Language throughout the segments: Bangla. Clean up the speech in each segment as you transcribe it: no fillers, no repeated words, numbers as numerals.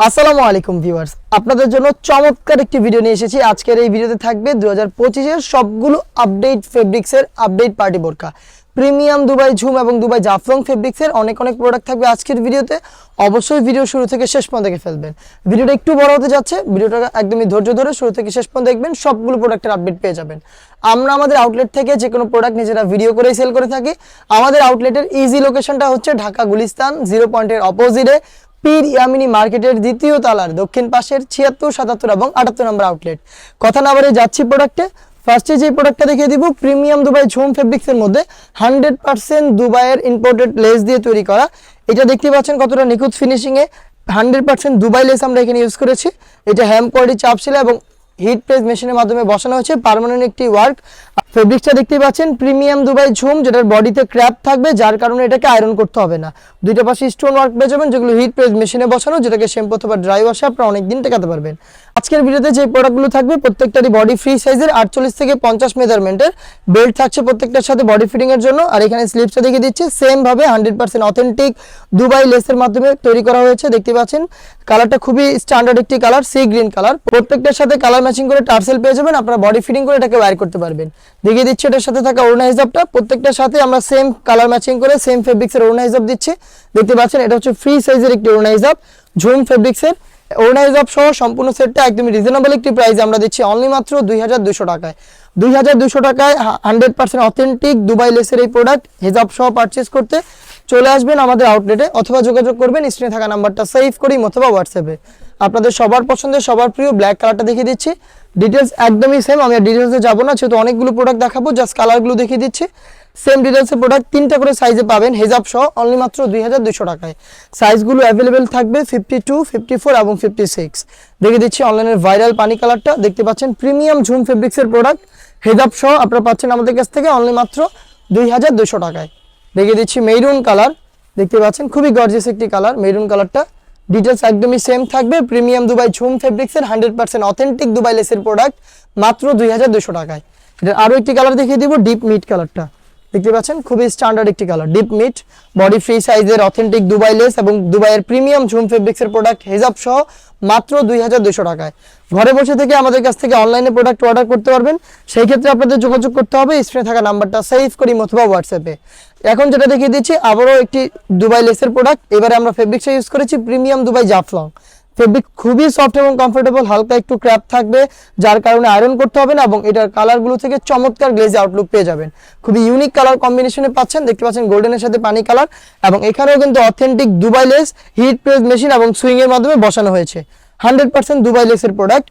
আসসালামু আলাইকুম ভিউয়ার্স, আপনাদের জন্য চমৎকার একটি ভিডিও নিয়ে এসেছি। আজকের এই ভিডিওতে থাকবে 2025 এর সবগুলো আপডেট ফেব্রিক্সের আপডেট পার্টি বোরকা, প্রিমিয়াম দুবাই ঝুম এবং দুবাই জাফলং ফেব্রিক্সের অনেক প্রোডাক্ট থাকবে আজকের ভিডিওতে। অবশ্যই ভিডিও শুরু থেকে শেষ পর্যন্ত দেখে ফেলবেন। ভিডিওটা একটু বড় হতে যাচ্ছে, ভিডিওটা একদমই ধৈর্য ধরে শুরু থেকে শেষ পর্যন্ত দেখবেন, সবগুলো প্রোডাক্টের আপডেট পেয়ে যাবেন। আমরা আমাদের আউটলেট থেকে যে কোনো প্রোডাক্ট নিজেরা ভিডিও করেই সেল করে থাকি। আমাদের আউটলেটের ইজি লোকেশনটা হচ্ছে ঢাকা গুলিস্তান 0 পয়েন্টের অপোজিটে পীর ইয়ামিনী মার্কেটের দ্বিতীয় তলার দক্ষিণ পাশের 76, 77 এবং 78 নম্বর আউটলেট। কথা না বাড়িয়ে যাচ্ছি প্রোডাক্টে। ফার্স্টে যে প্রোডাক্টটা দেখিয়ে দিব, প্রিমিয়াম দুবাই ঝুম ফেব্রিক্সের মধ্যে 100% দুবাইয়ের ইম্পোর্টেড লেস দিয়ে তৈরি করা। এটা দেখতে পাচ্ছেন কতটা নিখুঁত ফিনিশিংয়ে 100% দুবাই লেস আমরা এখানে ইউজ করেছি। এটা হ্যাম কোয়ালিটি চাপ সেলাই এবং হিট প্রেস মেশিনের মাধ্যমে বসানো হয়েছে, পার্মানেন্ট একটি ওয়ার্ক। ফেব্রিক্সটা দেখতে পাচ্ছেন প্রিমিয়াম দুবাই ঝুম, যেটার বডিতে ক্র্যাপ থাকবে, যার কারণে এটাকে আয়রন করতে হবে না। দুইটা পাশে স্টোন ওয়ার্ক পেয়ে যাবেন, যেগুলো হিট প্রেস মেশিনে বসানো, যেটাকে শ্যাম্পু অথবা ড্রাই ওয়াশে আপনারা অনেকদিন টেকাতে পারবেন। আজকের ভিডিওতে যে প্রোডাক্টগুলো থাকবে প্রত্যেকটারই বডি ফ্রি সাইজের 48 থেকে 50 মেজারমেন্টের বেল্ট থাকছে প্রত্যেকটার সাথে বডি ফিটিং এর জন্য। আর এখানে স্লিপসটা দেখিয়ে দিচ্ছি, সেম ভাবে 100% অথেন্টিক দুবাই লেসের মাধ্যমে তৈরি করা হয়েছে। দেখতে পাচ্ছেন কালারটা খুবই স্ট্যান্ডার্ড একটি কালার, সি গ্রিন কালার। প্রত্যেকটার সাথে কালার ম্যাচিং করে টার্সেল পেয়ে যাবেন, আপনারা বডি ফিটিং করে এটাকে ওয়্যার করতে পারবেন। দেখিয়ে দিচ্ছি এটার সাথে থাকা ওড়না হিজাবটা, প্রত্যেকটার সাথে আমরা সেম কালার ম্যাচিং করে সেম ফেব্রিক্সের ওড়না হিজাব দিচ্ছি। দেখতে পাচ্ছেন এটা হচ্ছে ফ্রি সাইজের একটি ওড়না হিজাব, ঝুম ফেব্রিক্সের ওড়না হিজাব সহ সম্পূর্ণ সেটটা একদম রিজনেবল একটি প্রাইসে আমরা দিচ্ছি অনলি মাত্র 2200 টাকায়। 2200 টাকায় 100% অথেন্টিক দুবাই লেসের এই প্রোডাক্ট হিজাব সহ পারচেস করতে চলে আসবেন আমাদের আউটলেটে, অথবা যোগাযোগ করবেন স্ক্রিনে থাকা নাম্বারটা সেভ করি অথবা হোয়াটসঅ্যাপে। আপনাদের সবার পছন্দের সবার প্রিয় ব্ল্যাক কালারটা দেখিয়ে দিচ্ছি। ডিটেলস একদমই সেম, আমি আর ডিটেলসে যাবো না, যেহেতু অনেকগুলো প্রোডাক্ট দেখাবো, জাস্ট কালারগুলো দেখিয়ে দিচ্ছি। সেম ডিটেলসের প্রোডাক্ট 3টা করে সাইজে পাবেন হিজাব সহ অনলি মাত্র 2200 টাকায়। সাইজগুলো অ্যাভেলেবেল থাকবে 52, 54 এবং 56। দেখিয়ে দিচ্ছি অনলাইনের ভাইরাল পানি কালারটা, দেখতে পাচ্ছেন প্রিমিয়াম ঝুম ফেব্রিক্সের প্রোডাক্ট হিজাব সহ আপনারা পাচ্ছেন আমাদের কাছ থেকে অনলি মাত্র 2200 টাকায়। দেখিয়ে দিচ্ছি মেরুন কালার, দেখতে পাচ্ছেন খুবই গর্জিয়াস একটি কালার মেরুন কালারটা। ডিটেলস একদমই সেম থাকবে, প্রিমিয়াম দুবাই ঝুম ফেব্রিক্সের 100% অথেন্টিক দুবাই লেসের প্রোডাক্ট মাত্র 2200 টাকায়। এটা আরও একটি কালার দেখিয়ে দিব, ডিপ মিট কালারটা। দেখতে পাচ্ছেন খুবই স্ট্যান্ডার্ড একটি কালার, ডিপ মিট, বডি ফ্রি সাইজের অথেন্টিক দুবাই লেস এবং দুবাইয়ের প্রিমিয়াম ঝুম ফেব্রিক্সের প্রোডাক্ট হিজাব সহ মাত্র 2200 টাকায়। ঘরে বসে থেকে আমাদের কাছ থেকে অনলাইনে প্রোডাক্ট অর্ডার করতে পারবেন। সেই ক্ষেত্রে আপনাদের যোগাযোগ করতে হবে স্ক্রিনে থাকা নাম্বারটা সেভ করি অথবা হোয়াটসঅ্যাপে। এখন যেটা দেখিয়ে দিচ্ছি আবারও একটি দুবাই লেসের প্রোডাক্ট, এবারে আমরা ফেব্রিক্সটা ইউজ করেছি প্রিমিয়াম দুবাই জাফলং। ফেব্রিক খুবই সফট এবং কমফোর্টেবল, হালকা একটু ক্র্যাপ থাকবে, যার কারণে আয়রন করতে হবে না এবং এটার কালারগুলো থেকে চমৎকার গ্লেজি আউটলুক পেয়ে যাবেন। খুবই ইউনিক কালার কম্বিনেশনে পাচ্ছেন, দেখতে পাচ্ছেন গোল্ডেনের সাথে পানি কালার, এবং এখানেও কিন্তু authentic Dubai less hit press machine এবং সুইং এর মাধ্যমে বসানো হয়েছে। 100% দুবাই লেসের প্রোডাক্ট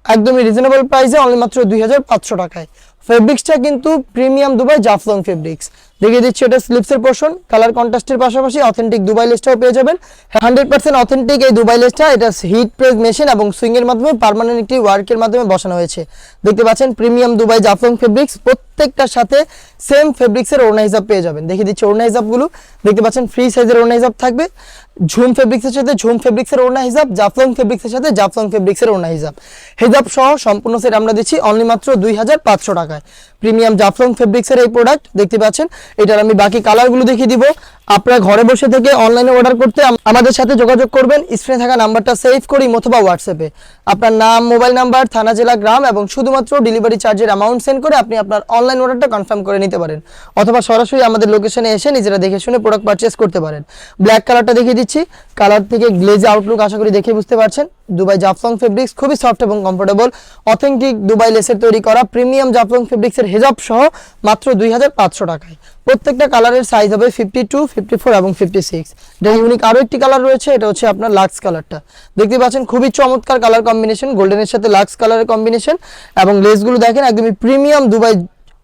একদমই রিজনেবল প্রাইসে অনলি মাত্র 2500 টাকায়। ফেব্রিক্সটা কিন্তু প্রিমিয়াম দুবাই জাফলং ফেব্রিক্স। দেখিয়ে দিচ্ছি এটা স্লিপসের পোর্শন, কালার কন্ট্রাস্টের পাশাপাশি অথেন্টিক দুবাই লেসটাও পেয়ে যাবেন। 100% অথেন্টিক এই দুবাই লেসটা, এটা হিট প্রেস মেশিন এবং সুইং এর মাধ্যমে পার্মানেন্ট একটি ওয়ার্কের মাধ্যমে বসানো হয়েছে। দেখতে পাচ্ছেন প্রিমিয়াম দুবাই জাফলং ফেব্রিক্স, প্রত্যেকটার সাথে সেম ফেব্রিক্সের ওড়না হিসাব পেয়ে যাবেন। দেখিয়ে দিচ্ছি ওড়না হিসাবগুলো, দেখতে পাচ্ছেন ফ্রি সাইজের ওড়না হিসাব থাকবে, ঝুম ফেব্রিক্সের সাথে ঝুম ফেব্রিক্সের ওড়না হিসাব, জাফলং ফেব্রিক্সের সাথে জাফলং ফেব্রিক্সের ওড়না হিসাব। হিজাব সহ সম্পূর্ণ সেট আমরা দিচ্ছি অনলি মাত্র 2500 টাকায়। প্রিমিয়াম জাফলং ফেব্রিক্সের এই প্রোডাক্ট দেখতে পাচ্ছেন, এটার আমি বাকি কালারগুলো দেখিয়ে দিব। আপনারা ঘরে বসে থেকে অনলাইনে অর্ডার করতে আমাদের সাথে যোগাযোগ করবেন স্ক্রিনে থাকা নাম্বারটা সেভ করি অথবা হোয়াটসঅ্যাপে। আপনার নাম, মোবাইল নাম্বার, থানা, জেলা, গ্রাম এবং শুধুমাত্র ডেলিভারি চার্জের অ্যামাউন্ট সেন্ড করে আপনি আপনার অনলাইন অর্ডারটা কনফার্ম করে নিতে পারেন, অথবা সরাসরি আমাদের লোকেশনে এসে নিজেরা দেখে শুনে প্রোডাক্ট পারচেস করতে পারেন। ব্ল্যাক কালারটা দেখিয়ে দিচ্ছি, কালার থেকে গ্লেজ আউটলুক আশা করি দেখে বুঝতে পারছেন। দুবাই জাফলং ফেব্রিক্স খুবই সফট এবং কমফোর্টেবল, অথেন্টিক দুবাই লেসের তৈরি করা প্রিমিয়াম জাফলং ফেব্রিক্সের হিজাব সহ মাত্র 2500 টাকায়। প্রত্যেকটা কালারের সাইজ হবে 52, 54 এবং 56। এটা ইউনিক আরও একটি কালার রয়েছে, এটা হচ্ছে আপনার লাক্স কালারটা। দেখতে পাচ্ছেন খুবই চমৎকার কালার কম্বিনেশন, গোল্ডেনের সাথে লাক্স কালারের কম্বিনেশন, এবং লেসগুলো দেখেন একদমই প্রিমিয়াম দুবাই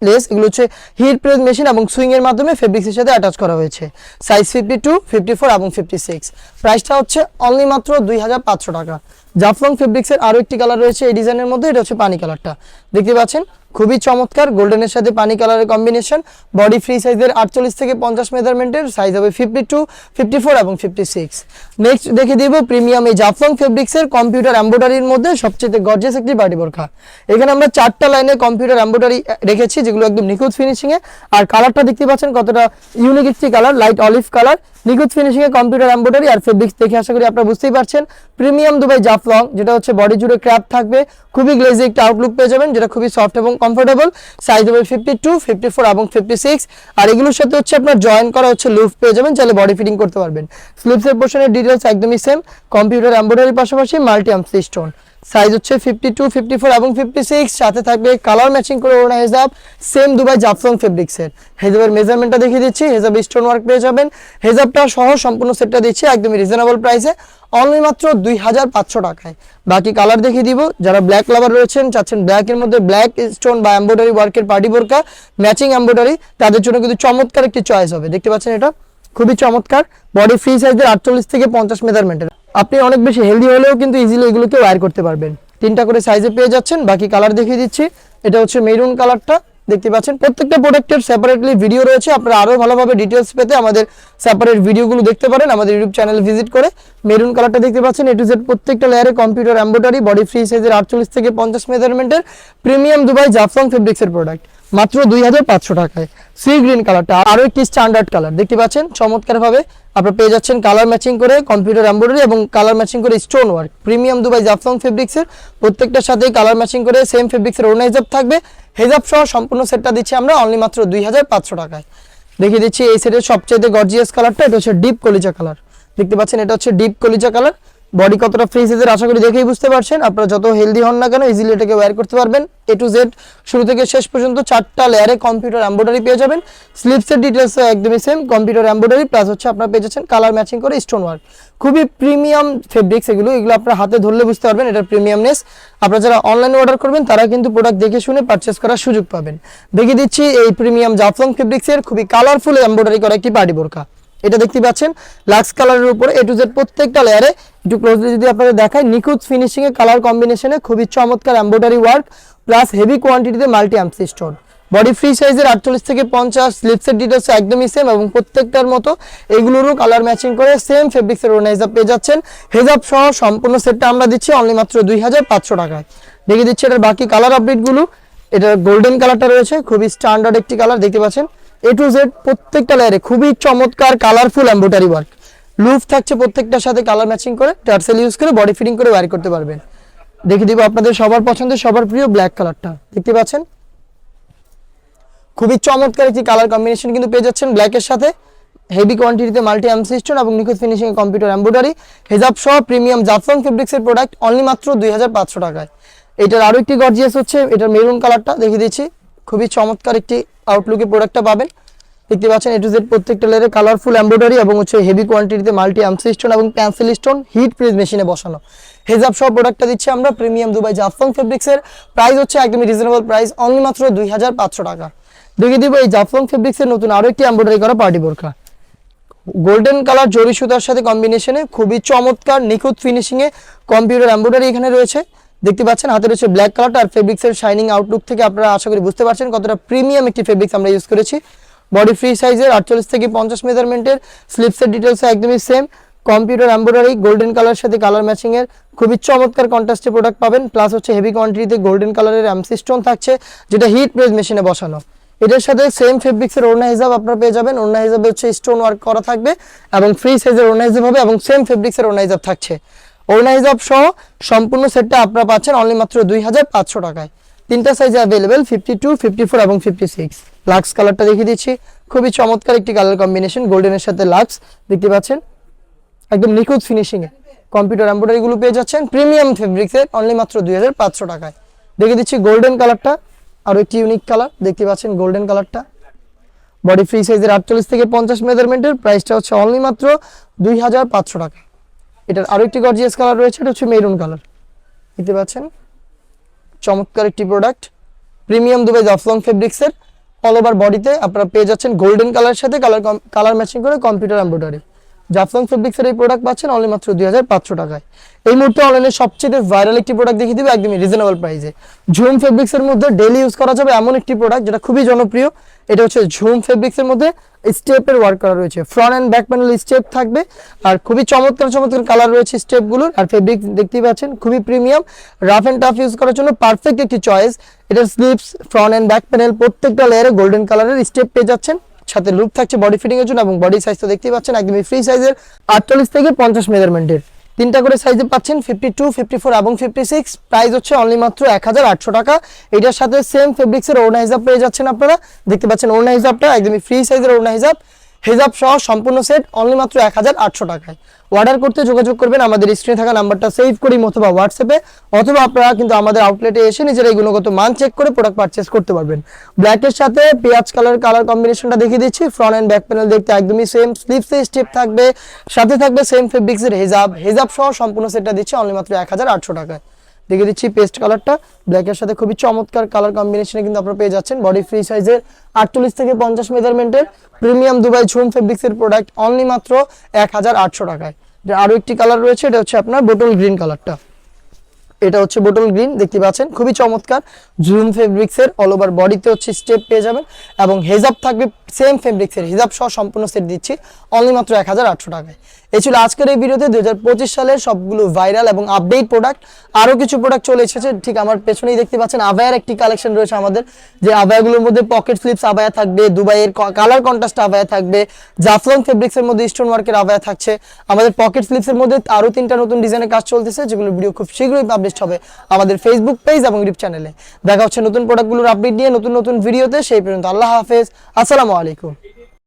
লেস। এগুলো হচ্ছে হিট প্রেস মেশিন এবং সুইং এর মাধ্যমে ফেব্রিক্সের সাথে অ্যাটাচ করা হয়েছে। সাইজ 52, 54 এবং 56। প্রাইসটা হচ্ছে অনলি মাত্র 2500 টাকা। জাফলং ফেব্রিক্সের আরও একটি কালার রয়েছে এই ডিজাইনের মধ্যে, এটা হচ্ছে পানি কালারটা। দেখতে পাচ্ছেন খুবই চমৎকার গোল্ডেনের সাথে পানি কালারের কম্বিনেশন, বডি ফ্রি সাইজের 48 থেকে 50 মেজারমেন্টের, সাইজ হবে 52, 54 এবং 56। নেক্সট দেখে দিব প্রিমিয়াম এই জাফলং ফেব্রিক্সের কম্পিউটার এমব্রয়ডারির মধ্যে সবচেয়ে গর্জিয়াস একটি পার্টি বোরকা। এখানে আমরা 4টা লাইনে কম্পিউটার এমব্রয়ডারি রেখেছি, যেগুলো একদম নিখুঁত ফিনিশিংয়ে। আর কালারটা দেখতে পাচ্ছেন কতটা ইউনিক একটি কালার, লাইট অলিভ কালার। নিখুঁত finishing a computer embroidery R fabrics দেখে আশা করি আপনারা বুঝতেই পারছেন। প্রিমিয়াম দুবাই জাফলং, যেটা হচ্ছে বডি জুড়ে ক্র্যাপ থাকবে, খুবই গ্লেজি একটা আউটলুক পেয়ে যাবেন, যেটা খুবই সফট এবং কমফোর্টেবল। সাইজ হবে 52, 54 এবং 56। আর এগুলোর সাথে হচ্ছে আপনার জয়েন করা হচ্ছে লুফ পেয়ে যাবেন, চাইলে বডি ফিটিং করতে পারবেন। স্লিভসের পোর্শনের ডিটেলস একদমই সেম, কম্পিউটার এমব্রয়ডারির পাশাপাশি মাল্টি আমসি স্টোন। সাইজ হচ্ছে 52, 54 এবং 56। সাথে থাকবে কালার ম্যাচিং করে ওড়না হেজাব, সেম দুবাই জাফলং ফেব্রিক্সের। হেজাবের মেজারমেন্টটা দেখিয়ে দিচ্ছি, হেজাব স্টোন ওয়ার্ক পেয়ে যাবেন। হেজাবটা সহ সম্পূর্ণ সেটটা দিচ্ছি একদমই রিজনেবল প্রাইসে, অনলি মাত্র 2500 টাকায়। বাকি কালার দেখিয়ে দিব। যারা ব্ল্যাক লাভার রয়েছেন, চাচ্ছেন ব্ল্যাকের মধ্যে ব্ল্যাক স্টোন বা এমব্রয়ডারি ওয়ার্কের পার্টি বোরকা ম্যাচিং এমব্রয়ডারি, তাদের জন্য কিন্তু চমৎকার একটি চয়েস হবে। দেখতে পাচ্ছেন এটা খুবই চমৎকার, বডি ফ্রি সাইজের 48 থেকে 50 মেজারমেন্টের। আপনি অনেক বেশি হেলদি হলেও কিন্তু ইজিলি এগুলোকে ওয়্যার করতে পারবেন। 3টা করে সাইজে পেয়ে যাচ্ছেন। বাকি কালার দেখিয়ে দিচ্ছি। এটা হচ্ছে মেরুন কালারটা, দেখতে পাচ্ছেন। প্রত্যেকটা প্রোডাক্টের সেপারেটলি ভিডিও রয়েছে, আপনারা আরো ভালোভাবে ডিটেলস পেতে আমাদের সেপারেট ভিডিওগুলো দেখতে পারেন আমাদের ইউটিউব চ্যানেল ভিজিট করে। মেরুন কালারটা দেখতে পাচ্ছেন, এ টু জেড প্রত্যেকটা লেয়ারে কম্পিউটার এমব্রয়ডারি, বডি ফ্রি সাইজের 48 থেকে 50 মেজারমেন্টের প্রিমিয়াম দুবাই জাফলং ফেব্রিক্সের প্রোডাক্ট মাত্র 2500 টাকায়। সি গ্রিন কালারটা আরো একটি স্ট্যান্ডার্ড কালার, দেখতে পাচ্ছেন চমৎকার ভাবে আপনারা পেয়ে যাচ্ছেন কালার ম্যাচিং করে কম্পিউটার এমব্রয়ডারি এবং কালার ম্যাচিং করে stone work. Premium Dubai Jaflong ফেব্রিক্সের প্রত্যেকটার সাথেই কালার ম্যাচিং করে সেম ফেব্রিক্সের ওড়না হিজাব থাকবে। হেজাব সহ সম্পূর্ণ সেটটা দিচ্ছি আমরা অনলি মাত্র 2500 টাকায়। দেখিয়ে দিচ্ছি এই সেটের সবচেয়ে গর্জিয়াস কালারটা, এটা হচ্ছে ডিপ কলিজা কালার। দেখতে পাচ্ছেন এটা হচ্ছে ডিপ কলিজা কালার। বডি কতটা ফ্রি সাইজের আশা করি দেখেই বুঝতে পারছেন। আপনারা যত হেলদি হন না কেন ইজিলি এটাকে ওয়্যার করতে পারবেন। এ টু জেড শুরু থেকে শেষ পর্যন্ত 4টা লেয়ারে কম্পিউটার এমব্রয়ডারি পেয়ে যাবেন। স্লিভসের ডিটেলস একদমই সেম, কম্পিউটার এমব্রয়ডারি প্লাস হচ্ছে আপনারা পেয়ে যাচ্ছেন কালার ম্যাচিং করে স্টোন ওয়ার্ক। খুবই প্রিমিয়াম ফেব্রিক্স এগুলো আপনারা হাতে ধরলে বুঝতে পারবেন এটার প্রিমিয়ামনেস। আপনারা যারা অনলাইনে অর্ডার করবেন তারা কিন্তু প্রোডাক্ট দেখে শুনে পারচেস করার সুযোগ পাবেন। দেখিয়ে দিচ্ছি এই প্রিমিয়াম জাফলং ফেব্রিক্সের খুবই কালারফুল এমব্রয়ডারি করা একটি পার্টি বোরকা। এটা দেখতে পাচ্ছেন লাক্স কালারের উপরে এ টু জেড প্রত্যেকটা লেয়ারে, একটু ক্লোজলি যদি আপনাদের দেখায়, নিখুঁত ফিনিশিং এ কালার কম্বিনেশনে খুবই চমৎকার এমব্রয়ডারি ওয়ার্ক প্লাস হেভি কোয়ান্টিটিতে মাল্টি আমসি স্টোন। বডি ফ্রি সাইজের 48 থেকে 50। স্লিভসের ডিটেলস একদমই সেম এবং প্রত্যেকটার মতো এগুলোরও কালার ম্যাচিং করে সেম ফেব্রিক্সের ওড়না হিজাব পেয়ে যাচ্ছেন। হেজাব সহ সম্পূর্ণ সেটটা আমরা দিচ্ছি অনলি মাত্র 2500 টাকায়। দেখিয়ে দিচ্ছি এটার বাকি কালার আপডেটগুলো। এটা গোল্ডেন কালারটা রয়েছে, খুবই স্ট্যান্ডার্ড একটি কালার, দেখতে পাচ্ছেন। এ টু জেড প্রত্যেকটা লেয়ারে খুবই চমৎকার কালারফুল এমব্রয়ডারি ওয়ার্ক। লুফ থাকছে প্রত্যেকটার সাথে কালার ম্যাচিং করে, টার্সেল ইউজ করে বডি ফিটিং করে ওয়্যার করতে পারবেন। দেখে দিব আপনাদের সবার পছন্দের সবার প্রিয় ব্ল্যাক কালারটা, দেখতে পাচ্ছেন খুবই চমৎকার একটি কালার কম্বিনেশন কিন্তু পেয়ে যাচ্ছেন ব্ল্যাকের সাথে। হেভি কোয়ান্টিটিতে মাল্টি আমসি স্টোন এবং নিখুঁত ফিনিশিং এ কম্পিউটার এমব্রয়ডারি হেজাব সহ প্রিমিয়াম জাফলং ফেব্রিক্সের প্রোডাক্ট অনলি মাত্র 2500 টাকায়। এটার আরো একটি গর্জিয়াস হচ্ছে এটার মেরুন কালারটা, দেখিয়ে দিচ্ছি খুবই চমৎকার একটি আউটলুকে প্রোডাক্টটা পাবেন। দেখতে পাচ্ছেন এ টু জেড প্রত্যেকটা লেয়ারে কালারফুল এমব্রয়ডারি এবং হচ্ছে হেভি কোয়ান্টিটিতে মাল্টি আমসি স্টোন এবং পেন্সিল স্টোন হিট প্রেস মেশিনে বসানো। হেজাব সহ প্রোডাক্টটা দিচ্ছি আমরা প্রিমিয়াম দুবাই জাফলং ফেব্রিক্সের। প্রাইস হচ্ছে একদমই রিজনেবল প্রাইস, অনলি মাত্র 2500 টাকা। দেখিয়ে দিব এই জাফলং ফেব্রিক্সের নতুন আরো একটি এমব্রয়ডারি করা পার্টি বোরকা, গোল্ডেন কালার জরি সুতার সাথে কম্বিনেশনে খুবই চমৎকার নিখুঁত ফিনিশিং এ কম্পিউটার এমব্রয়ডারি এখানে রয়েছে। দেখতে পাচ্ছেন হাতে রয়েছে ব্ল্যাক কালারটা আর ফেব্রিক্সের শাইনিং আউটলুক থেকে আপনারা আশা করি বুঝতে পারছেন কতটা প্রিমিয়াম একটি ফেব্রিক্স আমরা ইউজ করেছি। বডি ফ্রি সাইজের 48 থেকে 50 মেজারমেন্টের। স্লিভসের ডিটেলস একদমই same, computer embroidery golden colour সাথে কালার ম্যাচিং এর খুবই চমৎকার কন্ট্রাস্টে প্রোডাক্ট পাবেন। প্লাস হচ্ছে হেভি কোয়ান্টিটিতে গোল্ডেন কালারের এমসি স্টোন থাকছে, যেটা হিট প্রেস মেশিনে বসানো। এটার সাথে সেম ফেব্রিক্সের ওড়না হিজাব আপনারা পেয়ে যাবেন। ওড়না হিজাবে হচ্ছে স্টোন ওয়ার্ক করা থাকবে এবং ফ্রি সাইজের ওড়না হিজাব হবে এবং সেম ফেব্রিক্সের ওড়না হিজাব থাকছে। ওড়না হিজাব সহ সম্পূর্ণ সেটটা আপনারা পাচ্ছেন অনলি মাত্র 2500 টাকায়। 3টা সাইজে অ্যাভেলেবেল, 52, 54 এবং 56। লাক্স কালারটা দেখিয়ে দিচ্ছি, খুবই চমৎকার একটি কালার কম্বিনেশন, গোল্ডেনের সাথে লাক্স। দেখতে পাচ্ছেন একদম নিখুঁত ফিনিশিং এ কম্পিউটার এমব্রয়ডারি গুলো পেয়ে যাচ্ছেন প্রিমিয়াম ফেব্রিক্সের অনলি মাত্র 2500 টাকায়। দেখিয়ে দিচ্ছি গোল্ডেন কালারটা, আরো একটি ইউনিক কালার, দেখতে পাচ্ছেন গোল্ডেন কালারটা। বডি ফ্রি সাইজের 48 থেকে 50 মেজারমেন্টের, প্রাইসটা হচ্ছে অনলি মাত্র 2500 টাকা। এটার আরো একটি গর্জিয়াস কালার রয়েছে, এটা হচ্ছে মেরুন কালার। দেখতে পাচ্ছেন চমৎকার একটি প্রোডাক্ট প্রিমিয়াম দুবাই জাফলং ফেব্রিক্সের। অল ওভার বডিতে আপনারা পেয়ে যাচ্ছেন গোল্ডেন কালার সাথে কালার ম্যাচিং করে কম্পিউটার এমব্রয়ডারি। জাফলং ফেব্রিক্সের এই প্রোডাক্ট পাচ্ছেন অনলি মাত্র 2500 টাকায়। এই মুহূর্তে অনলাইনে সবচেয়ে ভাইরাল একটি প্রোডাক্ট দেখিয়ে দিবে একদমই রিজনেবল প্রাইসে। ঝুম ফেব্রিক্সের মধ্যে ডেইলি ইউজ করা যাবে এমন একটি প্রোডাক্ট যেটা খুবই জনপ্রিয়। এটা হচ্ছে ঝুম ফেব্রিক্সের মধ্যে স্টেপের ওয়ার্ক করা রয়েছে, front and back panel step থাকবে আর খুবই চমৎকার চমৎকার কালার রয়েছে স্টেপগুলোর। আর ফেব্রিক দেখতেই পাচ্ছেন খুবই premium, rough and tough use করার জন্য পারফেক্ট একটি চয়েস। এটার sleeves, front and back panel প্রত্যেকটা লেয়ারে গোল্ডেন কালারের স্টেপ পেয়ে যাচ্ছেন সাথে লুপ থাকছে বডি ফিটিং এর জন্য এবং বডি সাইজ তো দেখতেই পাচ্ছেন একদমই ফ্রি সাইজের 48 থেকে 50 মেজারমেন্টের তিনটা করে সাইজে পাচ্ছেন 52, 54 এবং 56। প্রাইস হচ্ছে অনলি মাত্র 1800 টাকা। এটার সাথে সেম ফেব্রিক্সের ওড়না হিজাব পেয়ে যাচ্ছেন আপনারা, দেখতে পাচ্ছেন ওড়না হিজাবটা একদমই ফ্রি সাইজের ওড়না হিজাব, হিজাব সহ সম্পূর্ণ সেট অনলি মাত্র 1800 টাকায়। অর্ডার করতে যোগাযোগ করবেন আমাদের স্ক্রিনে থাকা নাম্বারটা সেভ করি অথবা হোয়াটসঅ্যাপে, অথবা আপনারা কিন্তু আমাদের আউটলেটে এসে নিজেরা এই গুণগত মান চেক করে প্রোডাক্ট পারচেজ করতে পারবেন। ব্ল্যাকের সাথে পেঁয়াজ কালার কম্বিনেশনটা দেখিয়ে দিচ্ছি। ফ্রন্ট এন্ড ব্যাক প্যানেল দেখতে একদমই সেম, স্লিভসে স্টেপ থাকবে, সাথে থাকবে সেম ফেব্রিক্সের হিজাব সহ সম্পূর্ণ সেটটা দিচ্ছে অনলি মাত্র 1800 টাকায়। দেখে দিচ্ছি পেস্ট কালারটা, ব্ল্যাকের সাথে খুবই চমৎকার কালার কম্বিনেশনে কিন্তু আপনারা পেয়ে যাচ্ছেন। বডি ফ্রি সাইজের 48 থেকে 50 মেজারমেন্টের প্রিমিয়াম দুবাই ঝুম ফেব্রিক্সের প্রোডাক্ট অনলি মাত্র 1800 টাকায়। আরো একটি কালার রয়েছে, এটা হচ্ছে আপনার বোটল গ্রিন কালারটা, এটা হচ্ছে বোটল গ্রিন, দেখতে পাচ্ছেন খুবই চমৎকার ঝুম ফেব্রিক্সের অল ওভার বডিতে হচ্ছে স্টেপ পেয়ে যাবেন এবং হিজাব থাকবে সেম ফেব্রিক্সের, হিজাব সহ সম্পূর্ণ সেট দিচ্ছি অনলি মাত্র 1800 টাকায়। এই ছিল আজকের এই ভিডিওতে 2025 সালের সবগুলো ভাইরাল এবং আপডেট প্রোডাক্ট। আরো কিছু প্রোডাক্ট চলে এসেছে, ঠিক আমার পেছনেই দেখতে পাচ্ছেন আবায়ার একটি কালেকশন রয়েছে আমাদের, যে আবায়াগুলোর মধ্যে পকেট স্লিপস আবায়া থাকবে, দুবাইয়ের কালার কন্ট্রাস্ট আবায়া থাকবে, জাফলং ফেব্রিক্সের মধ্যে স্টোন ওয়ার্কের আবায়া থাকছে। আমাদের পকেট স্লিপসের মধ্যে আরো 3টা নতুন ডিজাইনের কাজ চলতেছে, যেগুলো ভিডিও খুব শীঘ্রই পাবলিশ হবে আমাদের ফেসবুক পেজ এবং ইউটিউব চ্যানেলে। দেখা হচ্ছে নতুন প্রোডাক্টগুলোর আপডেট নিয়ে নতুন ভিডিওতে। সেই পর্যন্ত আল্লাহ হাফেজ, আসসালামু আলাইকুম।